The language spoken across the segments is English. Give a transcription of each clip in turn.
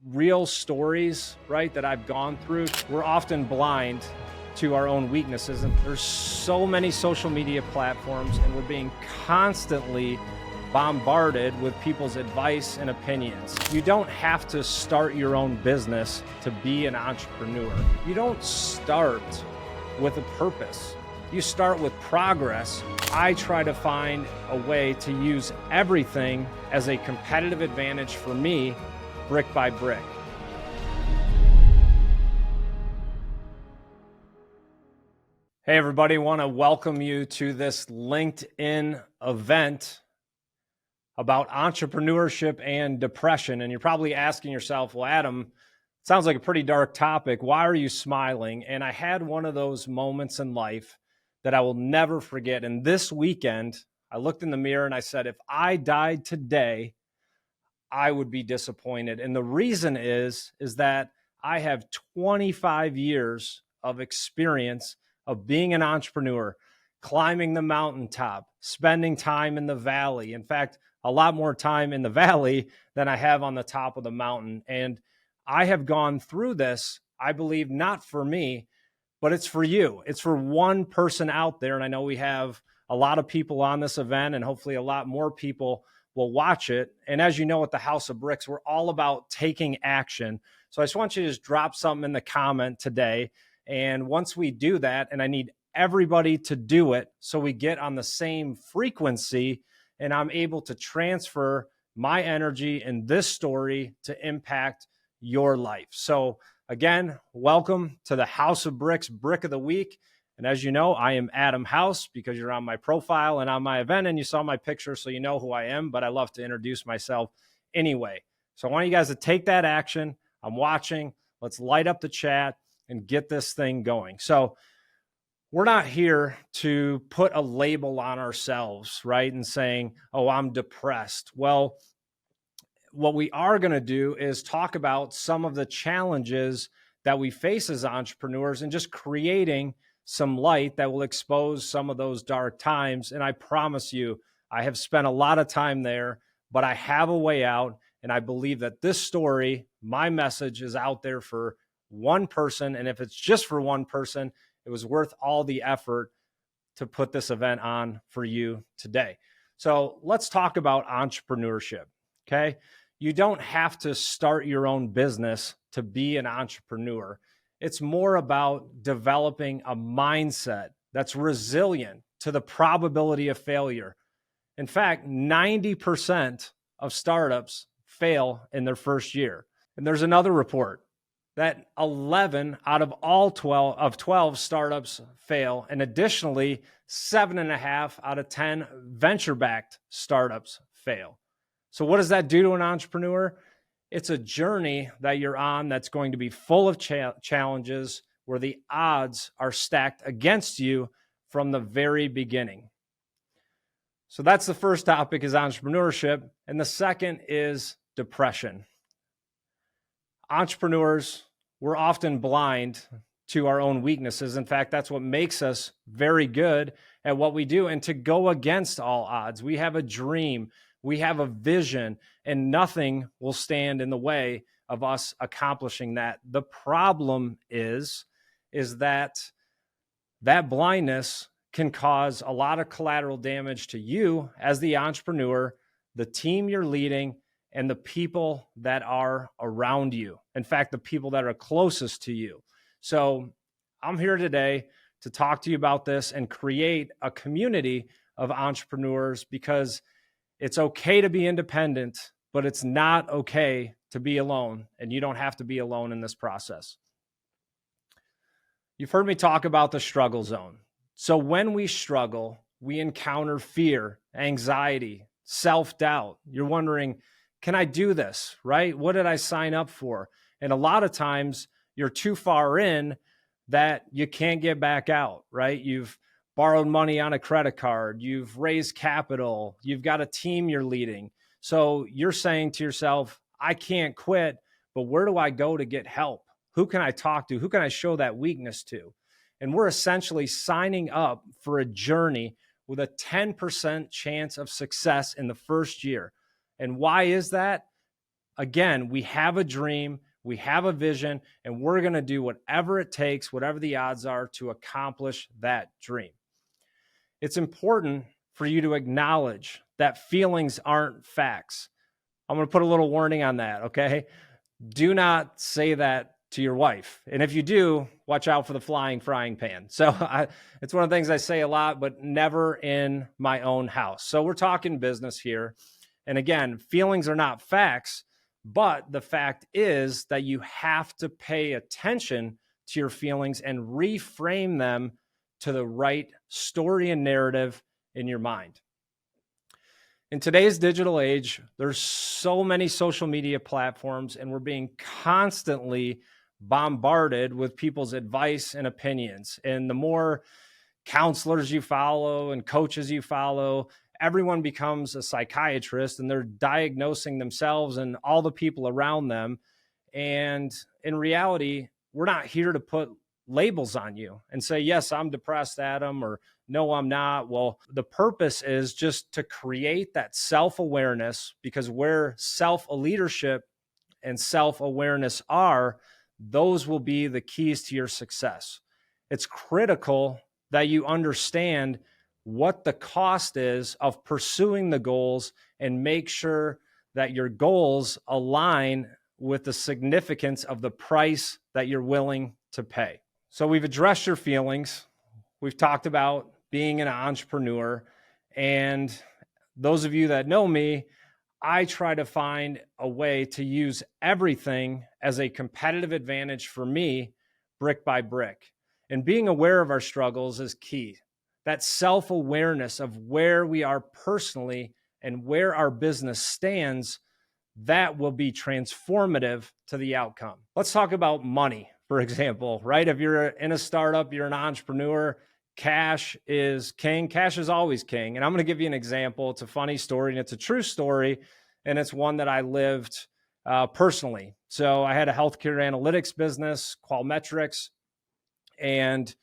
real stories, right, that I've gone through, we're often blind to our own weaknesses. And there's so many social media platforms, and we're being constantly bombarded with people's advice and opinions. You don't have to start your own business to be an entrepreneur. You don't start with a purpose. You start with progress. I try to find a way to use everything as a competitive advantage for me, brick by brick. Hey everybody, want to welcome you to this LinkedIn event about entrepreneurship and depression. And you're probably asking yourself, well, Adam, it sounds like a pretty dark topic. Why are you smiling? And I had one of those moments in life that I will never forget. And this weekend, I looked in the mirror and I said, if I died today, I would be disappointed. And the reason is that I have 25 years of experience of being an entrepreneur, climbing the mountaintop, spending time in the valley. In fact, a lot more time in the valley than I have on the top of the mountain. And I have gone through this, I believe, not for me, but it's for you. It's for one person out there. And I know we have a lot of people on this event, and hopefully a lot more people will watch it. And as you know, at the House of Bricks, we're all about taking action. So I just want you to just drop something in the comment today. And once we do that, and I need everybody to do it so we get on the same frequency and I'm able to transfer my energy in this story to impact your life. So again, welcome to the House of Bricks Brick of the Week. And as you know, I am Adam House because you're on my profile and on my event and you saw my picture, so you know who I am, but I love to introduce myself anyway. So I want you guys to take that action. I'm watching. Let's light up the chat and get this thing going. So we're not here to put a label on ourselves, right? And saying, oh, I'm depressed. Well, what we are going to do is talk about some of the challenges that we face as entrepreneurs and just creating some light that will expose some of those dark times. And I promise you, I have spent a lot of time there, but I have a way out. And I believe that this story, my message, is out there for one person. And if it's just for one person, it was worth all the effort to put this event on for you today. So let's talk about entrepreneurship, okay? You don't have to start your own business to be an entrepreneur. It's more about developing a mindset that's resilient to the probability of failure. In fact, 90% of startups fail in their first year. And there's another report that 11 out of all 12 startups fail. And additionally, 7.5 out of 10 venture-backed startups fail. So what does that do to an entrepreneur? It's a journey that you're on that's going to be full of challenges where the odds are stacked against you from the very beginning. So that's the first topic, is entrepreneurship. And the second is depression. Entrepreneurs, we're often blind to our own weaknesses. In fact, that's what makes us very good at what we do. And to go against all odds, we have a dream, we have a vision, and nothing will stand in the way of us accomplishing that. The problem is that blindness can cause a lot of collateral damage to you as the entrepreneur, the team you're leading, and the people that are around you. In fact, the people that are closest to you. So I'm here today to talk to you about this and create a community of entrepreneurs, because it's okay to be independent, but it's not okay to be alone. And you don't have to be alone in this process. You've heard me talk about the struggle zone. So when we struggle, we encounter fear, anxiety, self-doubt. You're wondering, can I do this, right? What did I sign up for? And a lot of times you're too far in that you can't get back out, right? You've borrowed money on a credit card, you've raised capital, you've got a team you're leading. So you're saying to yourself, I can't quit, but where do I go to get help? Who can I talk to? Who can I show that weakness to? And we're essentially signing up for a journey with a 10% chance of success in the first year. And why is that? again, we have a dream, we have a vision, and we're going to do whatever it takes, whatever the odds are, to accomplish that dream. It's important for you to acknowledge that feelings aren't facts. I'm going to put a little warning on that, okay? Do not say that to your wife. And if you do, watch out for the flying frying pan. So it's one of the things I say a lot, but never in my own house. So we're talking business here. And again, feelings are not facts, but the fact is that you have to pay attention to your feelings and reframe them to the right story and narrative in your mind. In today's digital age, there's so many social media platforms, and we're being constantly bombarded with people's advice and opinions. And the more counselors you follow and coaches you follow, everyone becomes a psychiatrist, and they're diagnosing themselves and all the people around them. And in reality, we're not here to put labels on you and say, yes, I'm depressed, Adam, or no, I'm not. Well, the purpose is just to create that self-awareness, because where self-leadership and self-awareness are, those will be the keys to your success. It's critical that you understand what the cost is of pursuing the goals and make sure that your goals align with the significance of the price that you're willing to pay. So we've addressed your feelings. We've talked about being an entrepreneur. And those of you that know me, I try to find a way to use everything as a competitive advantage for me, brick by brick. And being aware of our struggles is key. That self-awareness of where we are personally and where our business stands, that will be transformative to the outcome. Let's talk about money, for example, right? If you're in a startup, you're an entrepreneur, cash is king. Cash is always king. And I'm going to give you an example. It's a funny story and it's a true story. And it's one that I lived personally. So I had a healthcare analytics business, Qualmetrics, and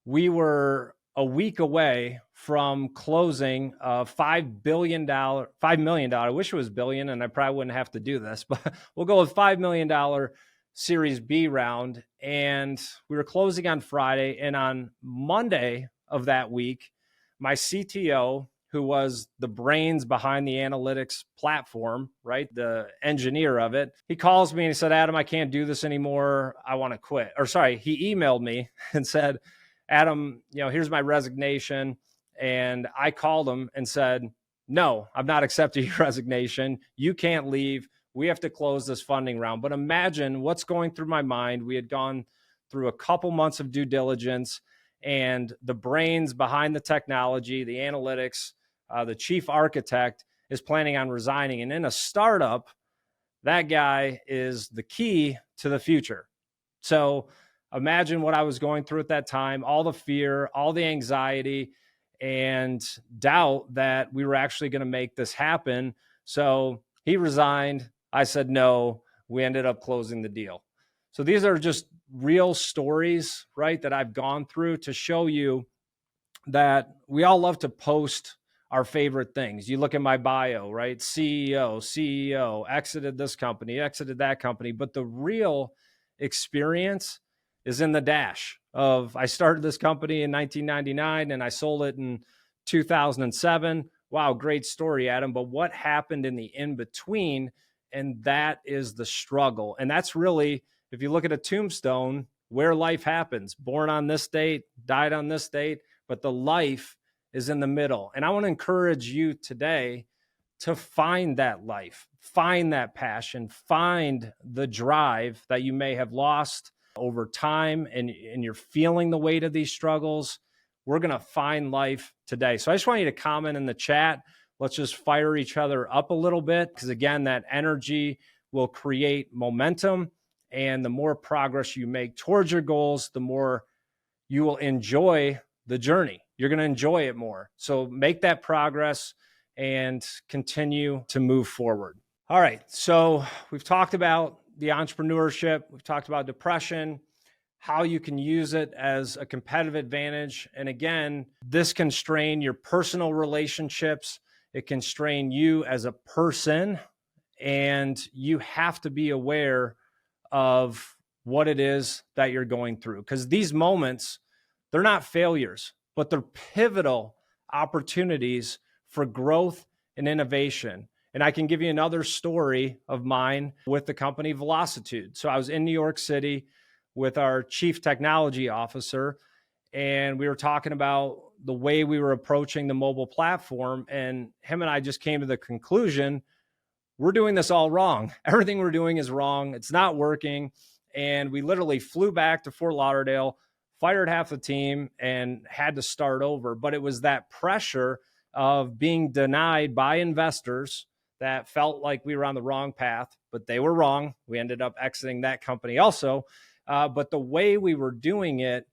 we were a week away from closing a $5 million. I wish it was billion, and I probably wouldn't have to do this, but we'll go with $5 million Series B round. And we were closing on Friday. And on Monday of that week, my CTO, who was the brains behind the analytics platform, right, the engineer of it, he calls me and he said, Adam, I can't do this anymore. I want to quit. Or sorry, he emailed me and said, Adam, here's my resignation. And I called him and said, no, I'm not accepting your resignation. You can't leave. We have to close this funding round. But imagine what's going through my mind. We had gone through a couple months of due diligence, and the brains behind the technology, the analytics, the chief architect is planning on resigning. And in a startup, that guy is the key to the future. So imagine what I was going through at that time, all the fear, all the anxiety, and doubt that we were actually going to make this happen. So he resigned. I said no. We ended up closing the deal. So these are just real stories, right, that I've gone through to show you that we all love to post our favorite things. You look at my bio, right? CEO, exited this company, exited that company. But the real experience is in the dash of I started this company in 1999 and I sold it in 2007. Wow, great story, Adam. But what happened in the in-between? And that is the struggle. And that's really, if you look at a tombstone, where life happens. Born on this date, died on this date, but the life is in the middle. And I want to encourage you today to find that life, find that passion, find the drive that you may have lost over time, and you're feeling the weight of these struggles. We're going to find life today. So I just want you to comment in the chat. Let's just fire each other up a little bit, because again, that energy will create momentum. And the more progress you make towards your goals, the more you will enjoy the journey. You're going to enjoy it more. So make that progress and continue to move forward. All right. So we've talked about the entrepreneurship. We've talked about depression, how you can use it as a competitive advantage. And again, this can strain your personal relationships. It can strain you as a person. and you have to be aware of what it is that you're going through. Because these moments, they're not failures, but they're pivotal opportunities for growth and innovation. And I can give you another story of mine with the company Velocitude. So I was in New York City with our chief technology officer, and we were talking about the way we were approaching the mobile platform. And him and I just came to the conclusion, we're doing this all wrong. Everything we're doing is wrong. It's not working. And we literally flew back to Fort Lauderdale, fired half the team, and had to start over. But it was that pressure of being denied by investors that felt like we were on the wrong path, but they were wrong. We ended up exiting that company also. But the way we were doing it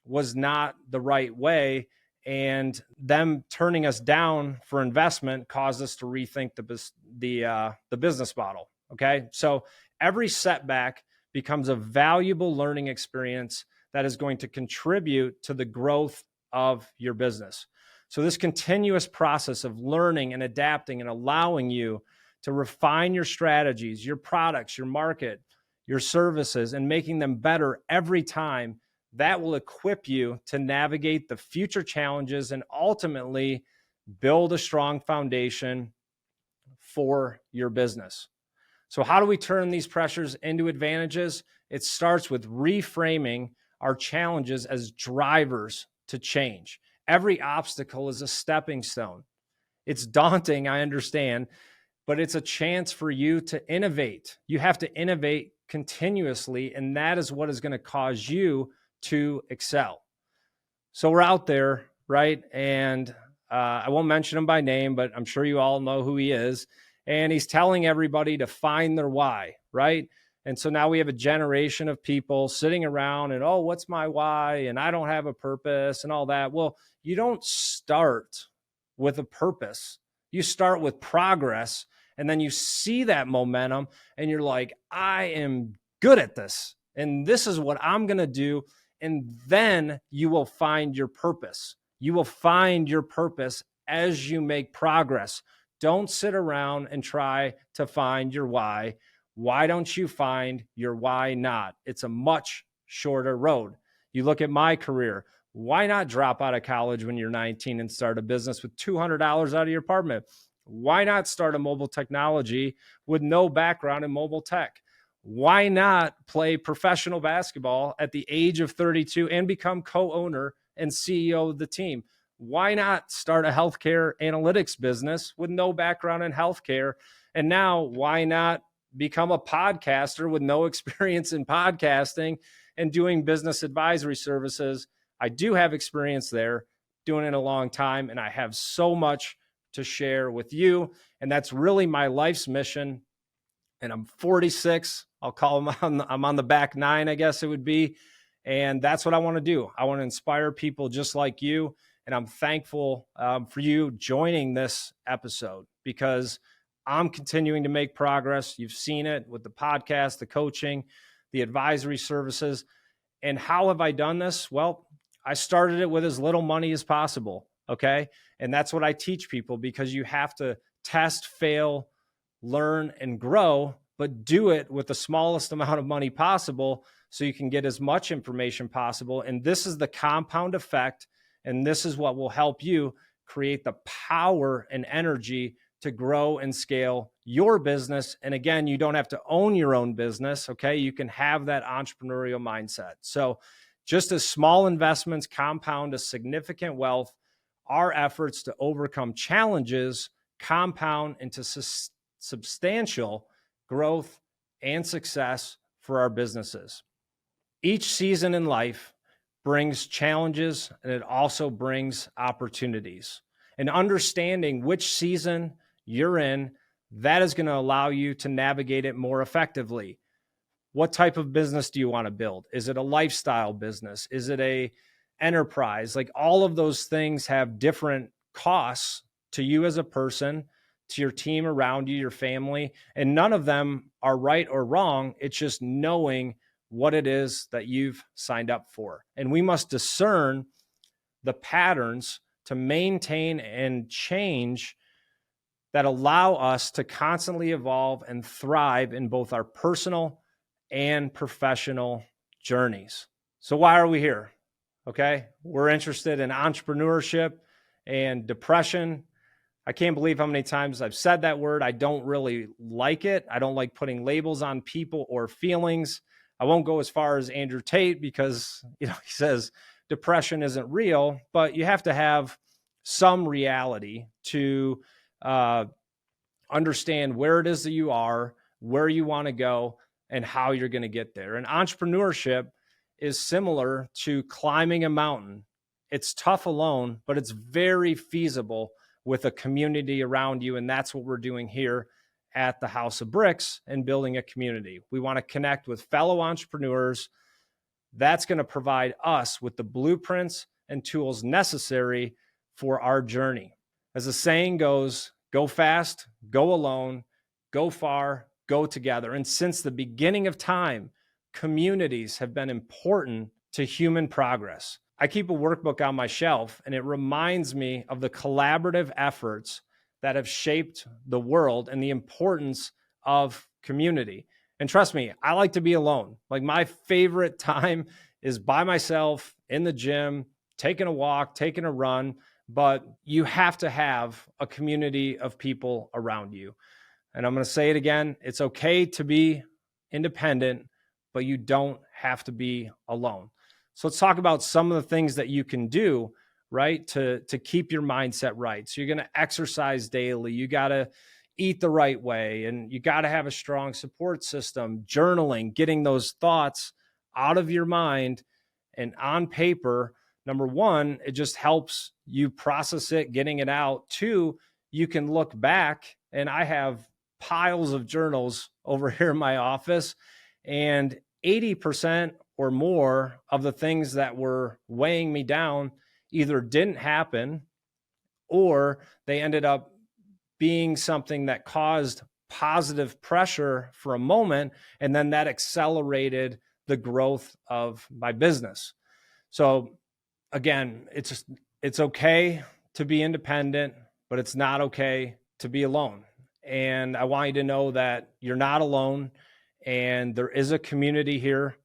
was not the right way. And them turning us down for investment caused us to rethink the business model. Okay. So every setback becomes a valuable learning experience that is going to contribute to the growth of your business. So this continuous process of learning and adapting and allowing you to refine your strategies, your products, your market, your services, and making them better every time, that will equip you to navigate the future challenges and ultimately build a strong foundation for your business. So how do we turn these pressures into advantages? It starts with reframing our challenges as drivers to change. Every obstacle is a stepping stone. It's daunting, I understand, but it's a chance for you to innovate. You have to innovate continuously, and that is what is going to cause you to excel. So we're out there, right? And I won't mention him by name, but I'm sure you all know who he is. And he's telling everybody to find their why, right? And so now we have a generation of people sitting around and, oh, what's my why? And I don't have a purpose and all that. Well, you don't start with a purpose. You start with progress, and then you see that momentum and you're like, I am good at this, and this is what I'm going to do. And then you will find your purpose. You will find your purpose as you make progress. Don't sit around and try to find your why. Why don't you find your why not? It's a much shorter road. You look at my career. Why not drop out of college when you're 19 and start a business with $200 out of your apartment? Why not start a mobile technology with no background in mobile tech? Why not play professional basketball at the age of 32 and become co-owner and CEO of the team? Why not start a healthcare analytics business with no background in healthcare? And now, why not become a podcaster with no experience in podcasting and doing business advisory services? I do have experience there, doing it a long time, and I have so much to share with you. And that's really my life's mission. And I'm 46. I'll call them I'm on the back nine, I guess it would be. And that's what I want to do. I want to inspire people just like you. And I'm thankful for you joining this episode, because I'm continuing to make progress. You've seen it with the podcast, the coaching, the advisory services. And how have I done this? Well, I started it with as little money as possible. Okay. And that's what I teach people, because you have to test, fail, learn, and grow, but do it with the smallest amount of money possible so you can get as much information possible. And this is the compound effect. And this is what will help you create the power and energy to grow and scale your business. And again, you don't have to own your own business. Okay. You can have that entrepreneurial mindset. So just as small investments compound a significant wealth, our efforts to overcome challenges compound into substantial growth and success for our businesses. Each season in life brings challenges, and it also brings opportunities. And understanding which season you're in, that is going to allow you to navigate it more effectively. What type of business do you want to build? Is it a lifestyle business? Is it a enterprise? Like, all of those things have different costs to you as a person, to your team around you, your family, and none of them are right or wrong. It's just knowing what it is that you've signed up for. And we must discern the patterns to maintain and change that allow us to constantly evolve and thrive in both our personal and professional journeys. So why are we here? Okay, we're interested in entrepreneurship and depression. I can't believe how many times I've said that word. I don't really like it. I don't like putting labels on people or feelings. I won't go as far as Andrew Tate because, he says depression isn't real, but you have to have some reality to understand where it is that you are, where you want to go, and how you're going to get there. And entrepreneurship is similar to climbing a mountain. It's tough alone, but it's very feasible with a community around you. And that's what we're doing here at the House of Bricks and building a community. We want to connect with fellow entrepreneurs. That's going to provide us with the blueprints and tools necessary for our journey. As the saying goes, go fast, go alone, go far, go together. And since the beginning of time, communities have been important to human progress. I keep a workbook on my shelf, and it reminds me of the collaborative efforts that have shaped the world and the importance of community. And trust me, I like to be alone. Like, my favorite time is by myself in the gym, taking a walk, taking a run, but you have to have a community of people around you. And I'm going to say it again, it's okay to be independent, but you don't have to be alone. So let's talk about some of the things that you can do, right, to keep your mindset right. So you're going to exercise daily. You got to eat the right way, and you got to have a strong support system, journaling, getting those thoughts out of your mind and on paper. Number one, it just helps you process it, getting it out. Two, you can look back, and I have piles of journals over here in my office, and 80% or more of the things that were weighing me down either didn't happen or they ended up being something that caused positive pressure for a moment, and then that accelerated the growth of my business. So again, it's okay to be independent, but it's not okay to be alone. And I want you to know that you're not alone, and there is a community here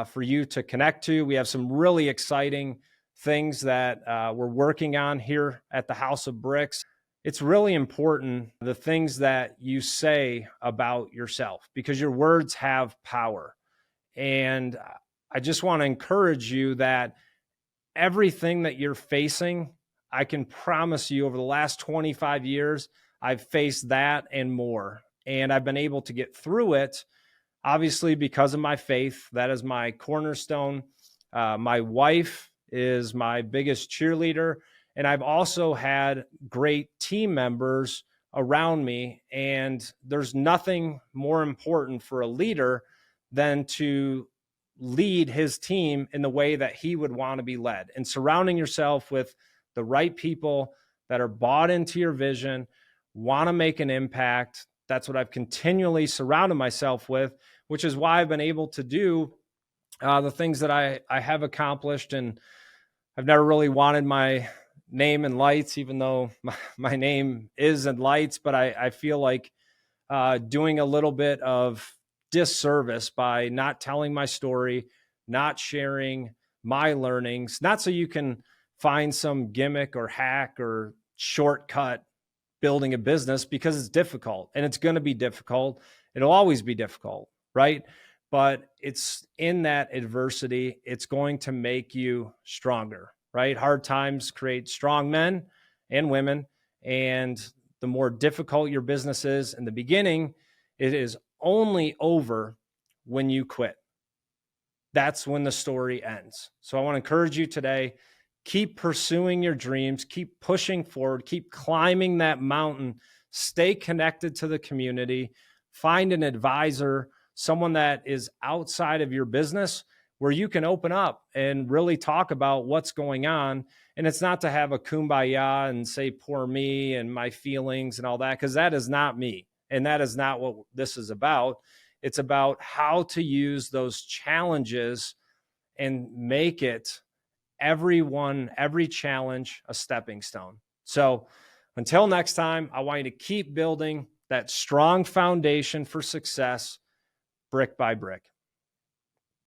for you to connect to. We have some really exciting things that we're working on here at the House of Bricks. It's really important, the things that you say about yourself, because your words have power. And I just want to encourage you that everything that you're facing, I can promise you over the last 25 years, I've faced that and more. And I've been able to get through it, obviously, because of my faith. That is my cornerstone. My wife is my biggest cheerleader. And I've also had great team members around me. And there's nothing more important for a leader than to lead his team in the way that he would want to be led, and surrounding yourself with the right people that are bought into your vision, want to make an impact. That's what I've continually surrounded myself with, which is why I've been able to do the things that I have accomplished. And I've never really wanted my name in lights, even though my name is in lights, but I feel like doing a little bit of disservice by not telling my story, not sharing my learnings, not so you can find some gimmick or hack or shortcut building a business, because it's difficult, and it's going to be difficult. It'll always be difficult, right? But it's in that adversity, it's going to make you stronger, right? Hard times create strong men and women. And the more difficult your business is in the beginning, it is only over when you quit. That's when the story ends. So I want to encourage you today, keep pursuing your dreams, keep pushing forward, keep climbing that mountain, stay connected to the community, find an advisor, someone that is outside of your business where you can open up and really talk about what's going on. And it's not to have a kumbaya and say, poor me and my feelings and all that, because that is not me. And that is not what this is about. It's about how to use those challenges and make it every challenge a stepping stone. So Until next time, I want you to keep building that strong foundation for success brick by brick.